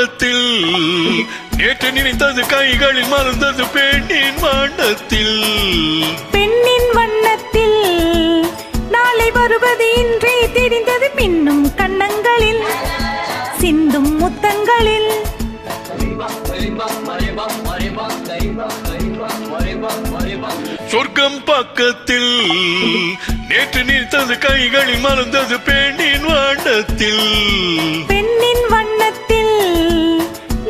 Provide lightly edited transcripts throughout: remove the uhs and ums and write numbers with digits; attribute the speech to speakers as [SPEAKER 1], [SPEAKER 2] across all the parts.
[SPEAKER 1] பக்கத்தில் நேற்று நினைத்தது கைகளில் மறந்தது பெண்ணின் வண்ணத்தில்.
[SPEAKER 2] பெண்ணின் வண்ணத்தில் நாளை வருவது இன்றே தெரிந்தது மின்னும் கண்ணங்களில் சிந்தும் முத்தங்களில்.
[SPEAKER 1] சொர்க்கம் பக்கத்தில் நேற்று நினைத்தது கைகளில் மறந்தது பெண்ணின் வண்ணத்தில்.
[SPEAKER 2] பெண்ணின் வண்ணத்தில்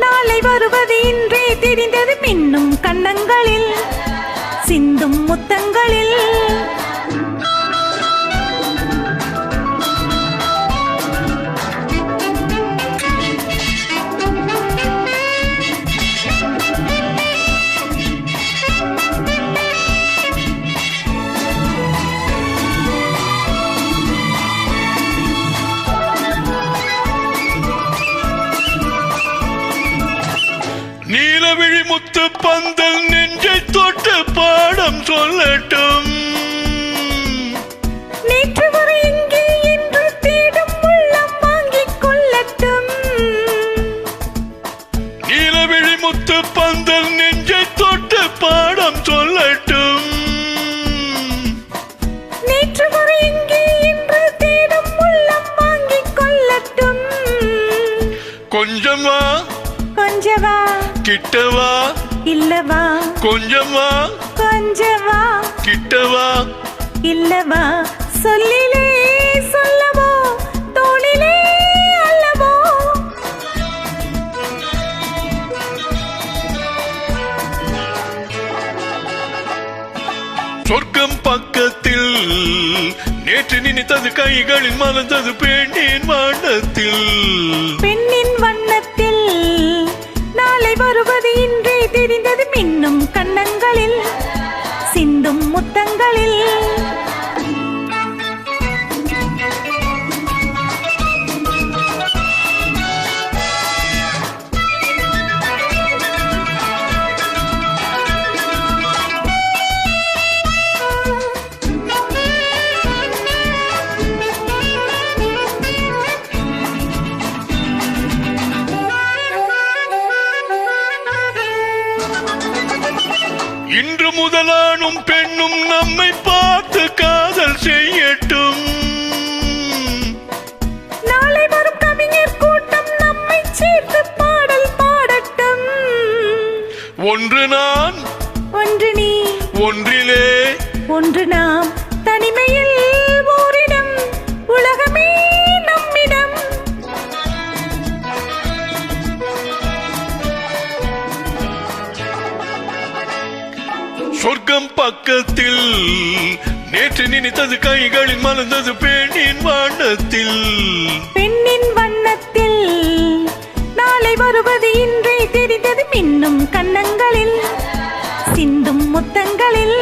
[SPEAKER 2] நாளை வருவது இன்றே தெரிந்தது மின்னும் கண்ணங்களில் சிந்தும் முத்தங்களில்.
[SPEAKER 1] நீலவிழி முத்து பந்தல் நெஞ்சை தொட்டு பாடம் சொல்லட்டும்.
[SPEAKER 2] நேற்று வரை எங்கே என்று தேடும் உள்ளம் வாங்கிக் கொள்ளட்டும்.
[SPEAKER 1] நீலவிழி முத்து பந்தல் நெஞ்சை தொட்டு பாடம் சொல்லட்டும்.
[SPEAKER 2] நேற்று வரை எங்கே என்று தேடும் உள்ளம் வாங்கிக் கொள்ளட்டும்.
[SPEAKER 1] கொஞ்சம் வா
[SPEAKER 2] கொஞ்சவா
[SPEAKER 1] கிட்டவா
[SPEAKER 2] இல்லவா
[SPEAKER 1] கொஞ்சமா
[SPEAKER 2] கொஞ்சவா
[SPEAKER 1] கிட்டவா
[SPEAKER 2] இல்லவா சொல்லிலே சொல்லவோ தோளிலே அல்லவோ.
[SPEAKER 1] சொர்க்கம் பக்கத்தில் நேற்று நினைத்தது கைகளில் மறந்தது பெண்ணின் வண்ணத்தில்.
[SPEAKER 2] பெண்ணின் வண்ணத்தில் நாளை வருவது இன்றே தெரிந்தது மின்னும் கண்ணங்களில் சிந்தும் முத்தங்களில்.
[SPEAKER 1] இன்று முதலானும் பெண்ணும் நம்மை பார்த்து காதல் செய்யட்டும்.
[SPEAKER 2] நாளை வரும் கவிஞர் கூட்டம் நம்மை சேர்த்து பாடல் பாடட்டும்.
[SPEAKER 1] ஒன்று நான்
[SPEAKER 2] ஒன்று நீ
[SPEAKER 1] ஒன்றிலே
[SPEAKER 2] ஒன்று நாம் தனிமையில் ஓரிடம் உலகமே நம்மிடம்.
[SPEAKER 1] சொர்க்கம் பக்கத்தில் நேற்று நினைத்தது கைகளில் மறந்தது பெண்ணின் வண்ணத்தில்.
[SPEAKER 2] பெண்ணின் வண்ணத்தில் நாளை வருவது இன்றே தெரிந்தது மின்னும் கண்ணங்களில் சிந்தும் முத்தங்களில்.